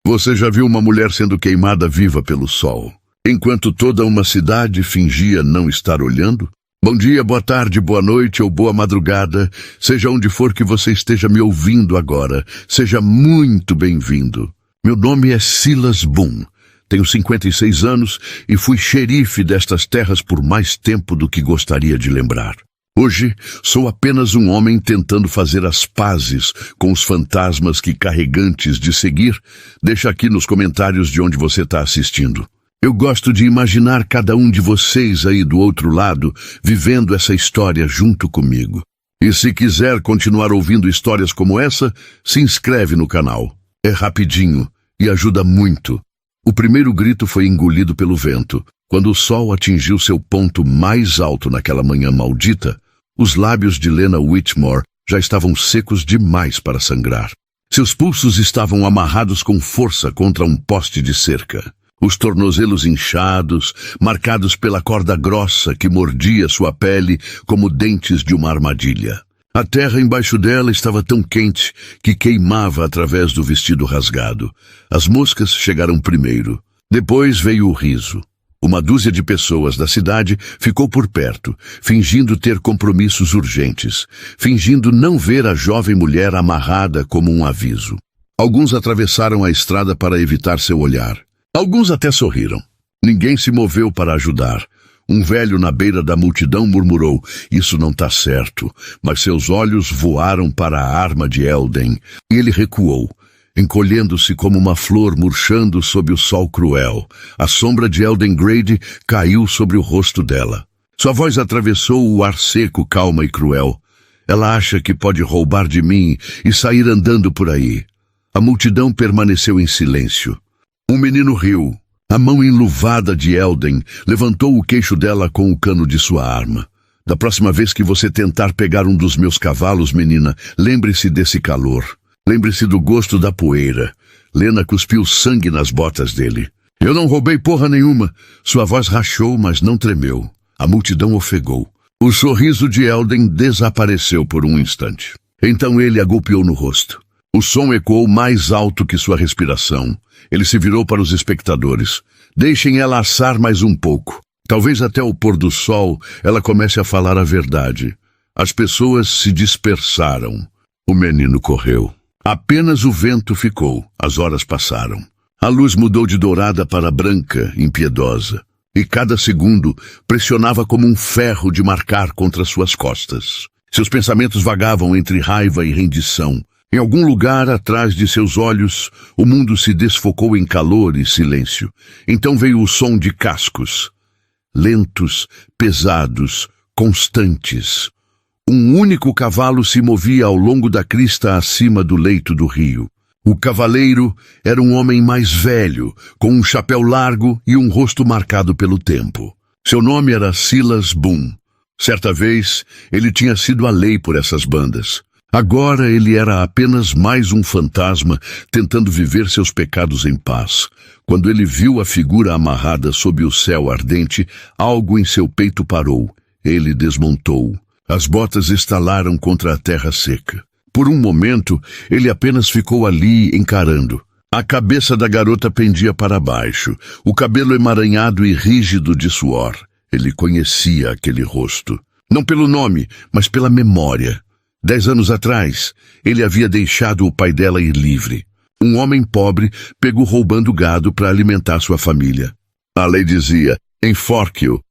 Você já viu uma mulher sendo queimada viva pelo sol, enquanto toda uma cidade fingia não estar olhando? Bom dia, boa tarde, boa noite ou boa madrugada, seja onde for que você esteja me ouvindo agora, seja muito bem-vindo. Meu nome é Silas Boone, tenho 56 anos e fui xerife destas terras por mais tempo do que gostaria de lembrar. Hoje, sou apenas um homem tentando fazer as pazes com os fantasmas que, carregantes de seguir, deixa aqui nos comentários de onde você está assistindo. Eu gosto de imaginar cada um de vocês aí do outro lado, vivendo essa história junto comigo. E se quiser continuar ouvindo histórias como essa, se inscreve no canal. É rapidinho e ajuda muito. O primeiro grito foi engolido pelo vento. Quando o sol atingiu seu ponto mais alto naquela manhã maldita, os lábios de Lena Whitmore já estavam secos demais para sangrar. Seus pulsos estavam amarrados com força contra um poste de cerca. Os tornozelos inchados, marcados pela corda grossa que mordia sua pele como dentes de uma armadilha. A terra embaixo dela estava tão quente que queimava através do vestido rasgado. As moscas chegaram primeiro. Depois veio o riso. Uma dúzia de pessoas da cidade ficou por perto, fingindo ter compromissos urgentes, fingindo não ver a jovem mulher amarrada como um aviso. Alguns atravessaram a estrada para evitar seu olhar. Alguns até sorriram. Ninguém se moveu para ajudar. Um velho na beira da multidão murmurou: "Isso não está certo", mas seus olhos voaram para a arma de Elden, e ele recuou, encolhendo-se como uma flor murchando sob o sol cruel. A sombra de Elden Grade caiu sobre o rosto dela. Sua voz atravessou o ar seco, calma e cruel. "Ela acha que pode roubar de mim e sair andando por aí." A multidão permaneceu em silêncio. Um menino riu. A mão enluvada de Elden levantou o queixo dela com o cano de sua arma. "Da próxima vez que você tentar pegar um dos meus cavalos, menina, lembre-se desse calor. Lembre-se do gosto da poeira." Lena cuspiu sangue nas botas dele. "Eu não roubei porra nenhuma." Sua voz rachou, mas não tremeu. A multidão ofegou. O sorriso de Elden desapareceu por um instante. Então ele a golpeou no rosto. O som ecoou mais alto que sua respiração. Ele se virou para os espectadores. "Deixem ela assar mais um pouco. Talvez até o pôr do sol ela comece a falar a verdade." As pessoas se dispersaram. O menino correu. Apenas o vento ficou. As horas passaram. A luz mudou de dourada para branca, impiedosa, e cada segundo pressionava como um ferro de marcar contra suas costas. Seus pensamentos vagavam entre raiva e rendição. Em algum lugar atrás de seus olhos, o mundo se desfocou em calor e silêncio. Então veio o som de cascos. Lentos, pesados, constantes. Um único cavalo se movia ao longo da crista acima do leito do rio. O cavaleiro era um homem mais velho, com um chapéu largo e um rosto marcado pelo tempo. Seu nome era Silas Boone. Certa vez, ele tinha sido a lei por essas bandas. Agora ele era apenas mais um fantasma tentando viver seus pecados em paz. Quando ele viu a figura amarrada sob o céu ardente, algo em seu peito parou. Ele desmontou. As botas estalaram contra a terra seca. Por um momento, ele apenas ficou ali encarando. A cabeça da garota pendia para baixo, o cabelo emaranhado e rígido de suor. Ele conhecia aquele rosto. Não pelo nome, mas pela memória. 10 anos atrás, ele havia deixado o pai dela ir livre. Um homem pobre pegou roubando gado para alimentar sua família. A lei dizia: "Enforque-o."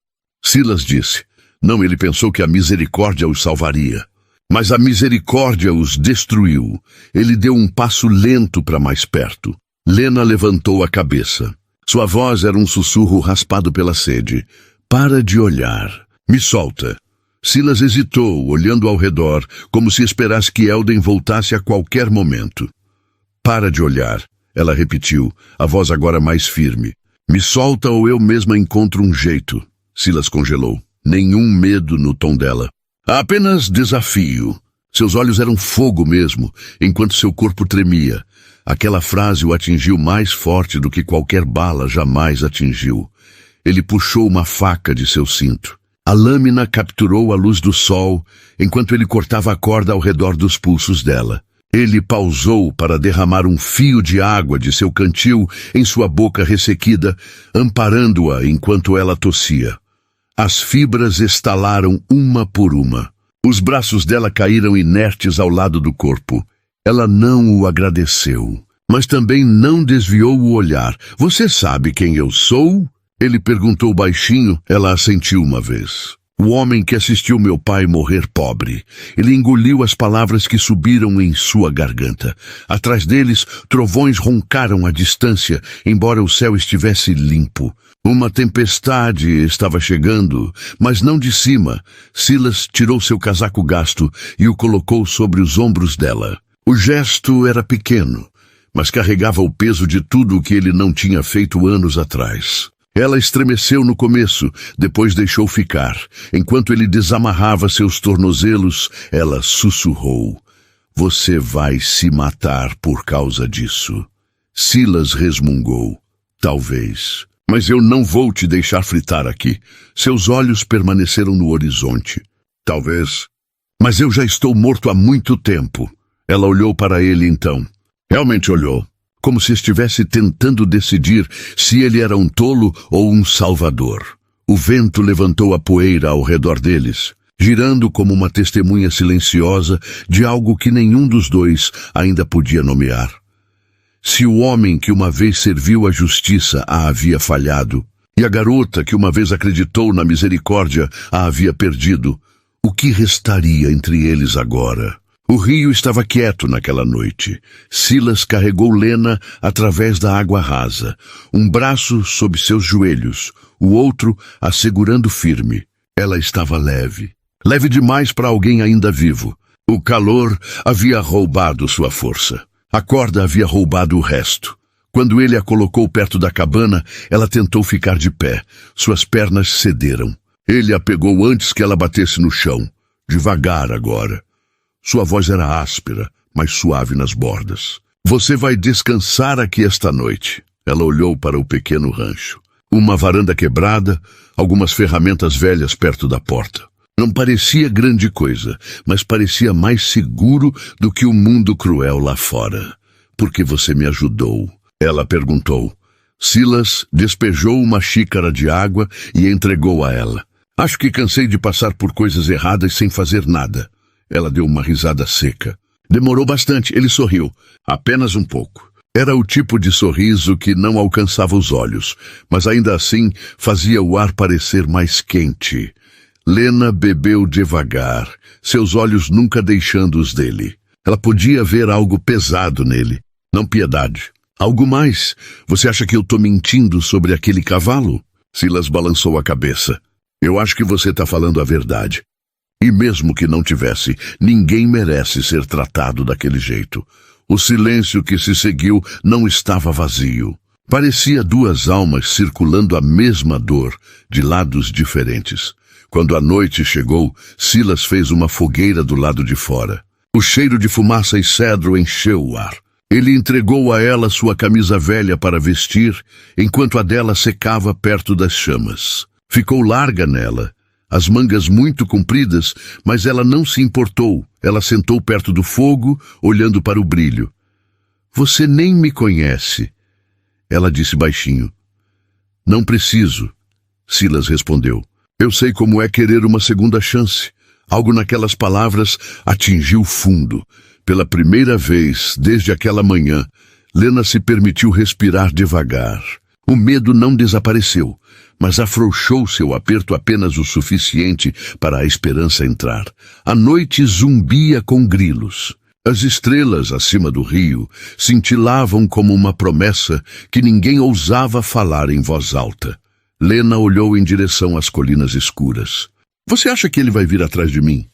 Silas disse: Não, ele pensou que a misericórdia os salvaria. Mas a misericórdia os destruiu. Ele deu um passo lento para mais perto. Lena levantou a cabeça. Sua voz era um sussurro raspado pela sede. "Para de olhar. Me solta." Silas hesitou, olhando ao redor, como se esperasse que Elden voltasse a qualquer momento. "Para de olhar," ela repetiu, a voz agora mais firme. "Me solta ou eu mesma encontro um jeito." Silas congelou. Nenhum medo no tom dela. Apenas desafio. Seus olhos eram fogo mesmo, enquanto seu corpo tremia. Aquela frase o atingiu mais forte do que qualquer bala jamais atingiu. Ele puxou uma faca de seu cinto. A lâmina capturou a luz do sol, enquanto ele cortava a corda ao redor dos pulsos dela. Ele pausou para derramar um fio de água de seu cantil em sua boca ressequida, amparando-a enquanto ela tossia. As fibras estalaram uma por uma. Os braços dela caíram inertes ao lado do corpo. Ela não o agradeceu, mas também não desviou o olhar. "Você sabe quem eu sou?" Ele perguntou baixinho. Ela assentiu uma vez. "O homem que assistiu meu pai morrer pobre." Ele engoliu as palavras que subiram em sua garganta. Atrás deles, trovões roncaram à distância, embora o céu estivesse limpo. Uma tempestade estava chegando, mas não de cima. Silas tirou seu casaco gasto e o colocou sobre os ombros dela. O gesto era pequeno, mas carregava o peso de tudo o que ele não tinha feito anos atrás. Ela estremeceu no começo, depois deixou ficar. Enquanto ele desamarrava seus tornozelos, ela sussurrou: "Você vai se matar por causa disso." Silas resmungou: "Talvez. Mas eu não vou te deixar fritar aqui." Seus olhos permaneceram no horizonte. "Talvez. Mas eu já estou morto há muito tempo." Ela olhou para ele então. Realmente olhou, como se estivesse tentando decidir se ele era um tolo ou um salvador. O vento levantou a poeira ao redor deles, girando como uma testemunha silenciosa de algo que nenhum dos dois ainda podia nomear. Se o homem que uma vez serviu à justiça a havia falhado, e a garota que uma vez acreditou na misericórdia a havia perdido, o que restaria entre eles agora? O rio estava quieto naquela noite. Silas carregou Lena através da água rasa, um braço sob seus joelhos, o outro a segurando firme. Ela estava leve. Leve demais para alguém ainda vivo. O calor havia roubado sua força. A corda havia roubado o resto. Quando ele a colocou perto da cabana, ela tentou ficar de pé. Suas pernas cederam. Ele a pegou antes que ela batesse no chão. Devagar agora. Sua voz era áspera, mas suave nas bordas. "Você vai descansar aqui esta noite." Ela olhou para o pequeno rancho. Uma varanda quebrada, algumas ferramentas velhas perto da porta. Não parecia grande coisa, mas parecia mais seguro do que o mundo cruel lá fora. "Por que você me ajudou?" ela perguntou. Silas despejou uma xícara de água e entregou a ela. "Acho que cansei de passar por coisas erradas sem fazer nada." Ela deu uma risada seca. Demorou bastante, ele sorriu. Apenas um pouco. Era o tipo de sorriso que não alcançava os olhos, mas ainda assim fazia o ar parecer mais quente. Lena bebeu devagar, seus olhos nunca deixando os dele. Ela podia ver algo pesado nele, não piedade. "Algo mais? Você acha que eu estou mentindo sobre aquele cavalo?" Silas balançou a cabeça. "Eu acho que você está falando a verdade. E mesmo que não tivesse, ninguém merece ser tratado daquele jeito." O silêncio que se seguiu não estava vazio. Parecia duas almas circulando a mesma dor, de lados diferentes. Quando a noite chegou, Silas fez uma fogueira do lado de fora. O cheiro de fumaça e cedro encheu o ar. Ele entregou a ela sua camisa velha para vestir, enquanto a dela secava perto das chamas. Ficou larga nela, as mangas muito compridas, mas ela não se importou. Ela sentou perto do fogo, olhando para o brilho. "Você nem me conhece," ela disse baixinho. "Não preciso," Silas respondeu. "Eu sei como é querer uma segunda chance." Algo naquelas palavras atingiu fundo. Pela primeira vez, desde aquela manhã, Lena se permitiu respirar devagar. O medo não desapareceu, mas afrouxou seu aperto apenas o suficiente para a esperança entrar. A noite zumbia com grilos. As estrelas acima do rio cintilavam como uma promessa que ninguém ousava falar em voz alta. Lena olhou em direção às colinas escuras. "Você acha que ele vai vir atrás de mim?"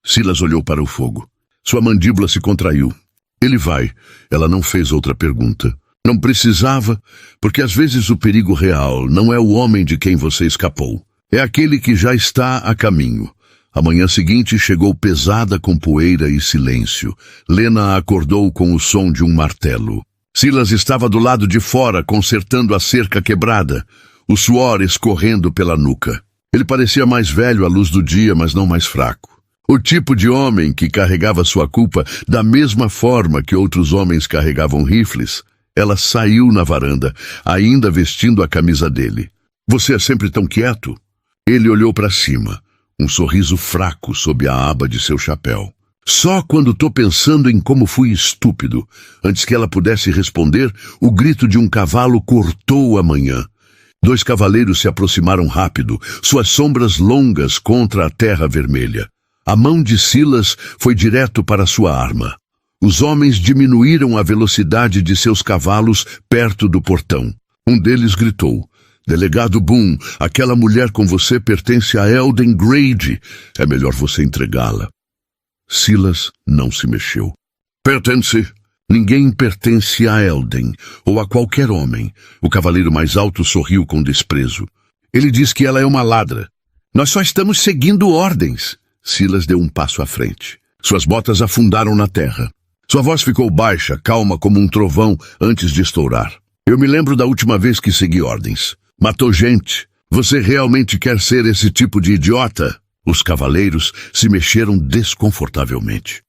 Silas olhou para o fogo. Sua mandíbula se contraiu. "Ele vai." Ela não fez outra pergunta. Não precisava, porque às vezes o perigo real não é o homem de quem você escapou. É aquele que já está a caminho. A manhã seguinte chegou pesada com poeira e silêncio. Lena acordou com o som de um martelo. Silas estava do lado de fora, consertando a cerca quebrada, o suor escorrendo pela nuca. Ele parecia mais velho à luz do dia, mas não mais fraco. O tipo de homem que carregava sua culpa da mesma forma que outros homens carregavam rifles. Ela saiu na varanda, ainda vestindo a camisa dele. Você é sempre tão quieto? Ele olhou para cima, um sorriso fraco sob a aba de seu chapéu. Só quando tô pensando em como fui estúpido. Antes que ela pudesse responder, o grito de um cavalo cortou a manhã. 2 cavaleiros se aproximaram rápido, suas sombras longas contra a terra vermelha. A mão de Silas foi direto para sua arma. Os homens diminuíram a velocidade de seus cavalos perto do portão. Um deles gritou: Delegado Boone, aquela mulher com você pertence a Elden Grade. É melhor você entregá-la. Silas não se mexeu. Pertence? Ninguém pertence a Elden, ou a qualquer homem. O cavaleiro mais alto sorriu com desprezo. Ele diz que ela é uma ladra. Nós só estamos seguindo ordens. Silas deu um passo à frente. Suas botas afundaram na terra. Sua voz ficou baixa, calma como um trovão antes de estourar. Eu me lembro da última vez que segui ordens. Matou gente. Você realmente quer ser esse tipo de idiota? Os cavaleiros se mexeram desconfortavelmente.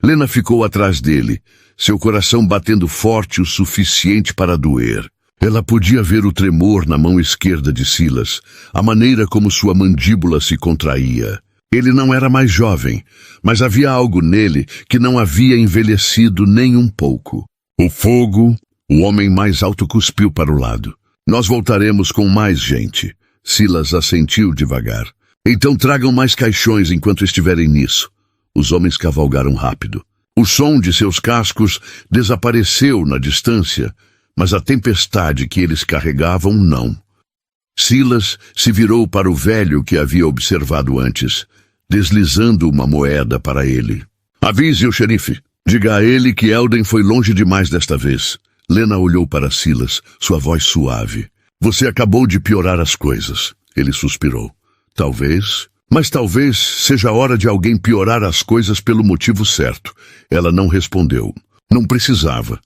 Lena ficou atrás dele, seu coração batendo forte o suficiente para doer. Ela podia ver o tremor na mão esquerda de Silas, a maneira como sua mandíbula se contraía. Ele não era mais jovem, mas havia algo nele que não havia envelhecido nem um pouco. O fogo, o homem mais alto cuspiu para o lado. Nós voltaremos com mais gente. Silas assentiu devagar. Então tragam mais caixões enquanto estiverem nisso. Os homens cavalgaram rápido. O som de seus cascos desapareceu na distância, mas a tempestade que eles carregavam não. Silas se virou para o velho que havia observado antes, deslizando uma moeda para ele. Avise o xerife. Diga a ele que Elden foi longe demais desta vez. Lena olhou para Silas, sua voz suave. Você acabou de piorar as coisas. Ele suspirou. Talvez, mas talvez seja a hora de alguém piorar as coisas pelo motivo certo. Ela não respondeu. Não precisava.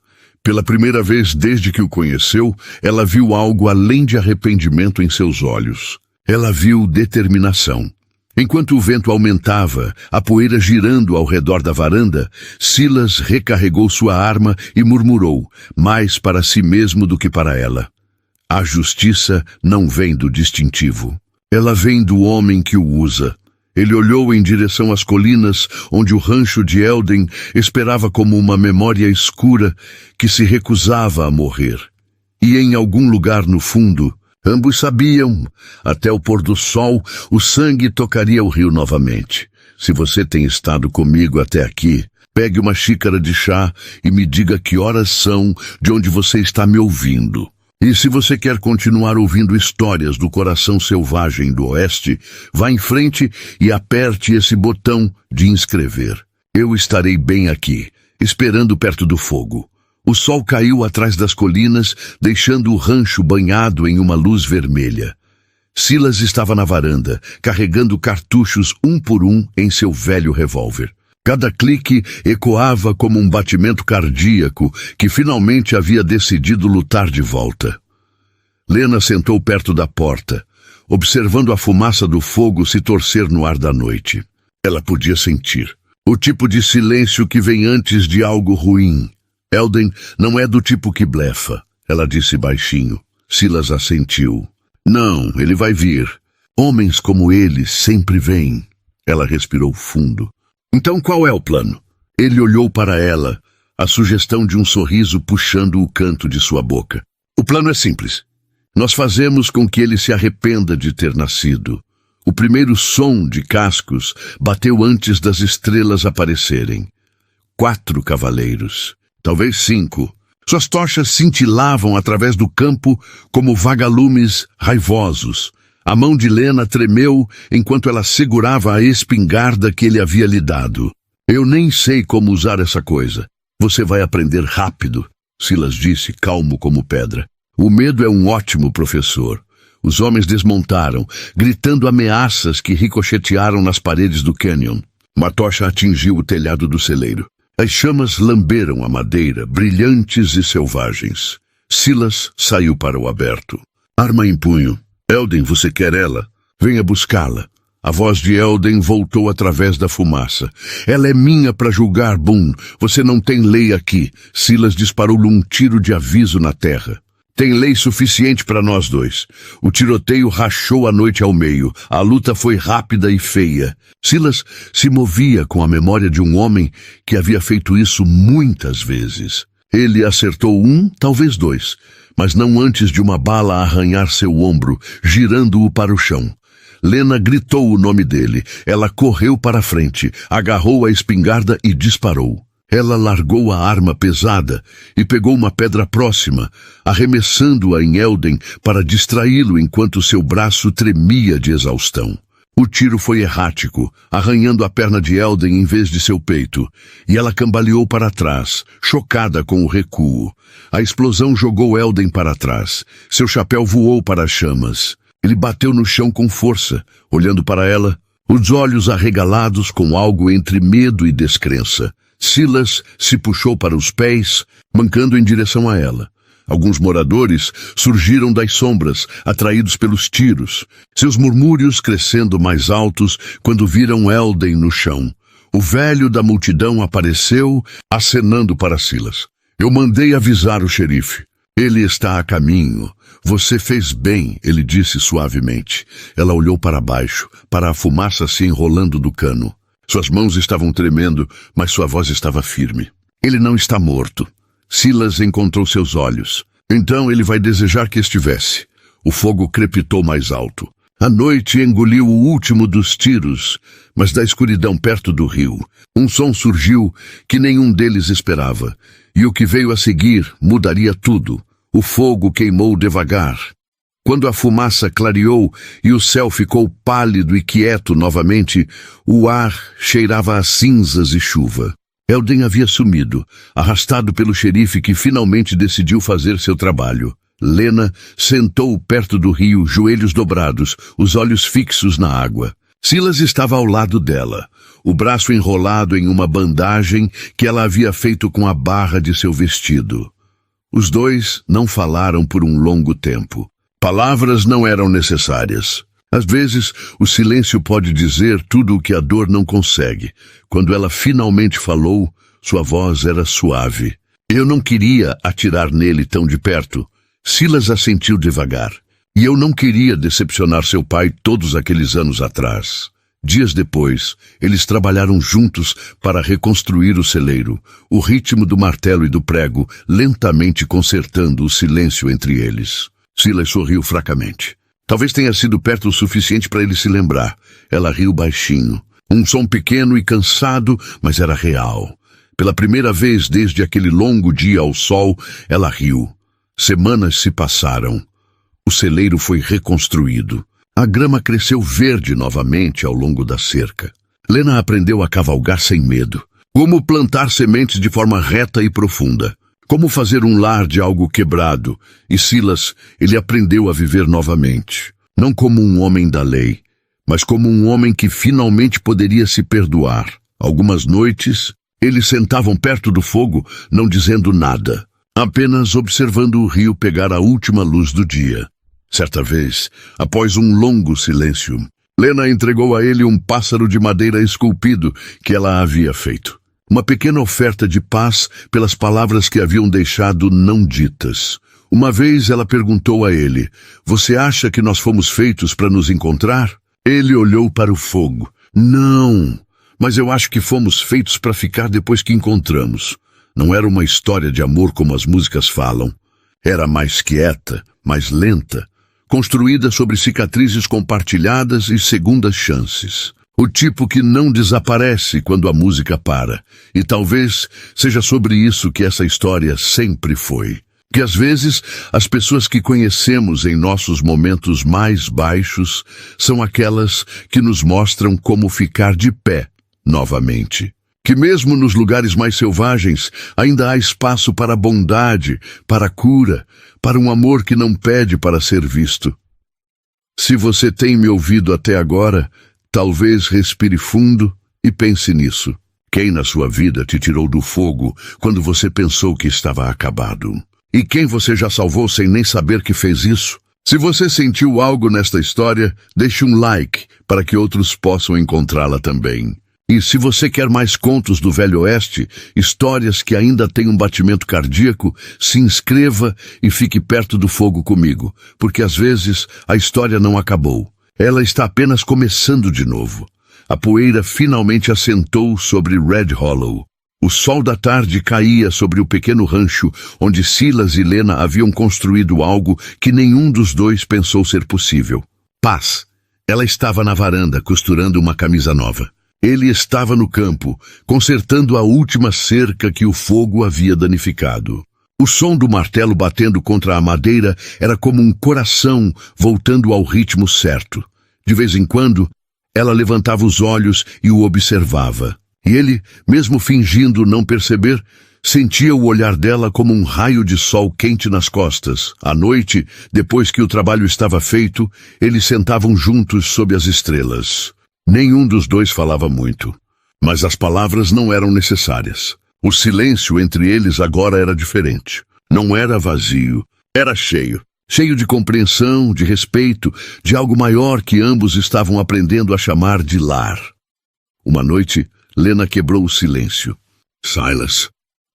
Pela primeira vez desde que o conheceu, ela viu algo além de arrependimento em seus olhos. Ela viu determinação. Enquanto o vento aumentava, a poeira girando ao redor da varanda, Silas recarregou sua arma e murmurou, mais para si mesmo do que para ela. A justiça não vem do distintivo. Ela vem do homem que o usa. Ele olhou em direção às colinas, onde o rancho de Elden esperava como uma memória escura que se recusava a morrer. E em algum lugar no fundo, ambos sabiam, até o pôr do sol, o sangue tocaria o rio novamente. Se você tem estado comigo até aqui, pegue uma xícara de chá e me diga que horas são de onde você está me ouvindo. E se você quer continuar ouvindo histórias do coração selvagem do oeste, vá em frente e aperte esse botão de inscrever. Eu estarei bem aqui, esperando perto do fogo. O sol caiu atrás das colinas, deixando o rancho banhado em uma luz vermelha. Silas estava na varanda, carregando cartuchos um por um em seu velho revólver. Cada clique ecoava como um batimento cardíaco que finalmente havia decidido lutar de volta. Lena sentou perto da porta, observando a fumaça do fogo se torcer no ar da noite. Ela podia sentir o tipo de silêncio que vem antes de algo ruim. Elden não é do tipo que blefa, ela disse baixinho. Silas assentiu. Não, ele vai vir. Homens como ele sempre vêm. Ela respirou fundo. Então qual é o plano? Ele olhou para ela, a sugestão de um sorriso puxando o canto de sua boca. O plano é simples. Nós fazemos com que ele se arrependa de ter nascido. O primeiro som de cascos bateu antes das estrelas aparecerem. 4 cavaleiros, talvez 5. Suas tochas cintilavam através do campo como vagalumes raivosos. A mão de Lena tremeu enquanto ela segurava a espingarda que ele havia lhe dado. Eu nem sei como usar essa coisa. Você vai aprender rápido, Silas disse, calmo como pedra. O medo é um ótimo professor. Os homens desmontaram, gritando ameaças que ricochetearam nas paredes do canyon. Uma tocha atingiu o telhado do celeiro. As chamas lamberam a madeira, brilhantes e selvagens. Silas saiu para o aberto. Arma em punho. Elden, você quer ela? Venha buscá-la. A voz de Elden voltou através da fumaça. Ela é minha para julgar, Boone. Você não tem lei aqui. Silas disparou-lhe um tiro de aviso na terra. Tem lei suficiente para nós dois. O tiroteio rachou a noite ao meio. A luta foi rápida e feia. Silas se movia com a memória de um homem que havia feito isso muitas vezes. Ele acertou um, talvez dois, mas não antes de uma bala arranhar seu ombro, girando-o para o chão. Lena gritou o nome dele. Ela correu para a frente, agarrou a espingarda e disparou. Ela largou a arma pesada e pegou uma pedra próxima, arremessando-a em Elden para distraí-lo enquanto seu braço tremia de exaustão. O tiro foi errático, arranhando a perna de Elden em vez de seu peito, e ela cambaleou para trás, chocada com o recuo. A explosão jogou Elden para trás. Seu chapéu voou para as chamas. Ele bateu no chão com força, olhando para ela, os olhos arregalados com algo entre medo e descrença. Silas se puxou para os pés, mancando em direção a ela. Alguns moradores surgiram das sombras, atraídos pelos tiros, seus murmúrios crescendo mais altos quando viram Elden no chão. O velho da multidão apareceu, acenando para Silas. Eu mandei avisar o xerife. Ele está a caminho. Você fez bem, ele disse suavemente. Ela olhou para baixo, para a fumaça se enrolando do cano. Suas mãos estavam tremendo, mas sua voz estava firme. Ele não está morto. Silas encontrou seus olhos. Então ele vai desejar que estivesse. O fogo crepitou mais alto. A noite engoliu o último dos tiros, mas da escuridão perto do rio, um som surgiu que nenhum deles esperava, e o que veio a seguir mudaria tudo. O fogo queimou devagar. Quando a fumaça clareou e o céu ficou pálido e quieto novamente, o ar cheirava a cinzas e chuva. Elden havia sumido, arrastado pelo xerife que finalmente decidiu fazer seu trabalho. Lena sentou perto do rio, joelhos dobrados, os olhos fixos na água. Silas estava ao lado dela, o braço enrolado em uma bandagem que ela havia feito com a barra de seu vestido. Os dois não falaram por um longo tempo. Palavras não eram necessárias. Às vezes, o silêncio pode dizer tudo o que a dor não consegue. Quando ela finalmente falou, sua voz era suave. Eu não queria atirar nele tão de perto. Silas assentiu devagar. E eu não queria decepcionar seu pai todos aqueles anos atrás. Dias depois, eles trabalharam juntos para reconstruir o celeiro, o ritmo do martelo e do prego lentamente consertando o silêncio entre eles. Silas sorriu fracamente. Talvez tenha sido perto o suficiente para ele se lembrar. Ela riu baixinho. Um som pequeno e cansado, mas era real. Pela primeira vez desde aquele longo dia ao sol, ela riu. Semanas se passaram. O celeiro foi reconstruído. A grama cresceu verde novamente ao longo da cerca. Lena aprendeu a cavalgar sem medo. Como plantar sementes de forma reta e profunda. Como fazer um lar de algo quebrado. E Silas, ele aprendeu a viver novamente. Não como um homem da lei, mas como um homem que finalmente poderia se perdoar. Algumas noites, eles sentavam perto do fogo, não dizendo nada, apenas observando o rio pegar a última luz do dia. Certa vez, após um longo silêncio, Lena entregou a ele um pássaro de madeira esculpido que ela havia feito. Uma pequena oferta de paz pelas palavras que haviam deixado não ditas. Uma vez ela perguntou a ele, você acha que nós fomos feitos para nos encontrar? Ele olhou para o fogo. Não, mas eu acho que fomos feitos para ficar depois que encontramos. Não era uma história de amor como as músicas falam. Era mais quieta, mais lenta, construída sobre cicatrizes compartilhadas e segundas chances. O tipo que não desaparece quando a música para. E talvez seja sobre isso que essa história sempre foi. Que às vezes as pessoas que conhecemos em nossos momentos mais baixos são aquelas que nos mostram como ficar de pé novamente. Que mesmo nos lugares mais selvagens ainda há espaço para a bondade, para a cura, para um amor que não pede para ser visto. Se você tem me ouvido até agora, talvez respire fundo e pense nisso. Quem na sua vida te tirou do fogo quando você pensou que estava acabado? E quem você já salvou sem nem saber que fez isso? Se você sentiu algo nesta história, deixe um like para que outros possam encontrá-la também. E se você quer mais contos do Velho Oeste, histórias que ainda têm um batimento cardíaco, se inscreva e fique perto do fogo comigo, porque às vezes a história não acabou. Ela está apenas começando de novo. A poeira finalmente assentou sobre Red Hollow. O sol da tarde caía sobre o pequeno rancho onde Silas e Lena haviam construído algo que nenhum dos dois pensou ser possível. Paz. Ela estava na varanda costurando uma camisa nova. Ele estava no campo, consertando a última cerca que o fogo havia danificado. O som do martelo batendo contra a madeira era como um coração voltando ao ritmo certo. De vez em quando, ela levantava os olhos e o observava. E ele, mesmo fingindo não perceber, sentia o olhar dela como um raio de sol quente nas costas. À noite, depois que o trabalho estava feito, eles sentavam juntos sob as estrelas. Nenhum dos dois falava muito, mas as palavras não eram necessárias. O silêncio entre eles agora era diferente. Não era vazio, era cheio. Cheio de compreensão, de respeito, de algo maior que ambos estavam aprendendo a chamar de lar. Uma noite, Lena quebrou o silêncio. Silas,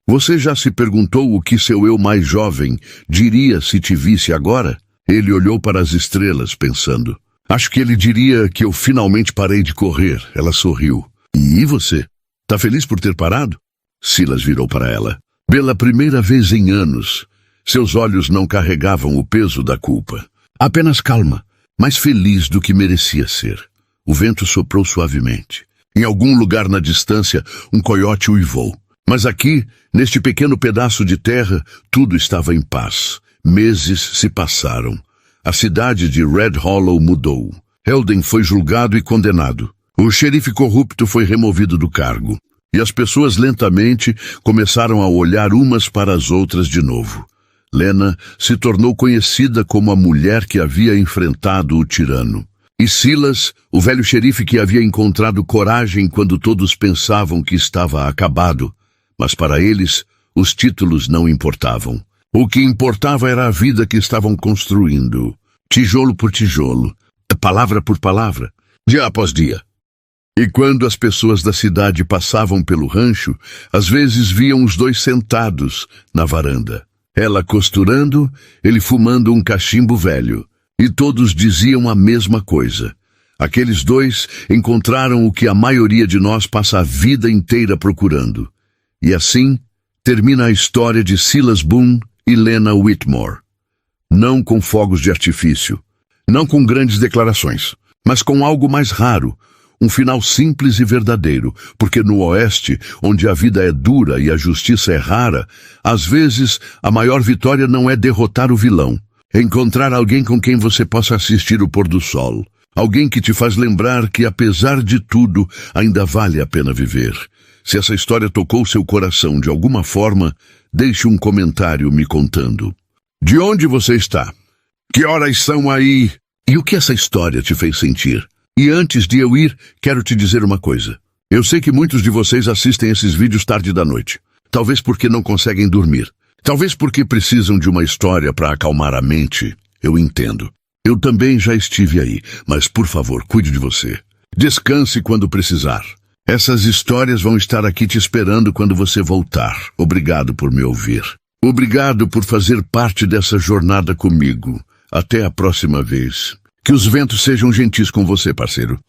você já se perguntou o que seu eu mais jovem diria se te visse agora? Ele olhou para as estrelas, pensando. Acho que ele diria que eu finalmente parei de correr. Ela sorriu. E você? Tá feliz por ter parado? Silas virou para ela. Pela primeira vez em anos, seus olhos não carregavam o peso da culpa. Apenas calma, mais feliz do que merecia ser. O vento soprou suavemente. Em algum lugar na distância, um coiote uivou. Mas aqui, neste pequeno pedaço de terra, tudo estava em paz. Meses se passaram. A cidade de Red Hollow mudou. Helden foi julgado e condenado. O xerife corrupto foi removido do cargo. E as pessoas lentamente começaram a olhar umas para as outras de novo. Lena se tornou conhecida como a mulher que havia enfrentado o tirano. E Silas, o velho xerife que havia encontrado coragem quando todos pensavam que estava acabado. Mas para eles, os títulos não importavam. O que importava era a vida que estavam construindo, tijolo por tijolo, palavra por palavra, dia após dia. E quando as pessoas da cidade passavam pelo rancho, às vezes viam os dois sentados na varanda. Ela costurando, ele fumando um cachimbo velho. E todos diziam a mesma coisa. Aqueles dois encontraram o que a maioria de nós passa a vida inteira procurando. E assim termina a história de Silas Boone e Lena Whitmore. Não com fogos de artifício, não com grandes declarações, mas com algo mais raro, um final simples e verdadeiro, porque no Oeste, onde a vida é dura e a justiça é rara, às vezes a maior vitória não é derrotar o vilão, é encontrar alguém com quem você possa assistir o pôr do sol, alguém que te faz lembrar que, apesar de tudo, ainda vale a pena viver. Se essa história tocou seu coração de alguma forma, deixe um comentário me contando. De onde você está? Que horas são aí? E o que essa história te fez sentir? E antes de eu ir, quero te dizer uma coisa. Eu sei que muitos de vocês assistem esses vídeos tarde da noite. Talvez porque não conseguem dormir. Talvez porque precisam de uma história para acalmar a mente. Eu entendo. Eu também já estive aí, mas por favor, cuide de você. Descanse quando precisar. Essas histórias vão estar aqui te esperando quando você voltar. Obrigado por me ouvir. Obrigado por fazer parte dessa jornada comigo. Até a próxima vez. Que os ventos sejam gentis com você, parceiro.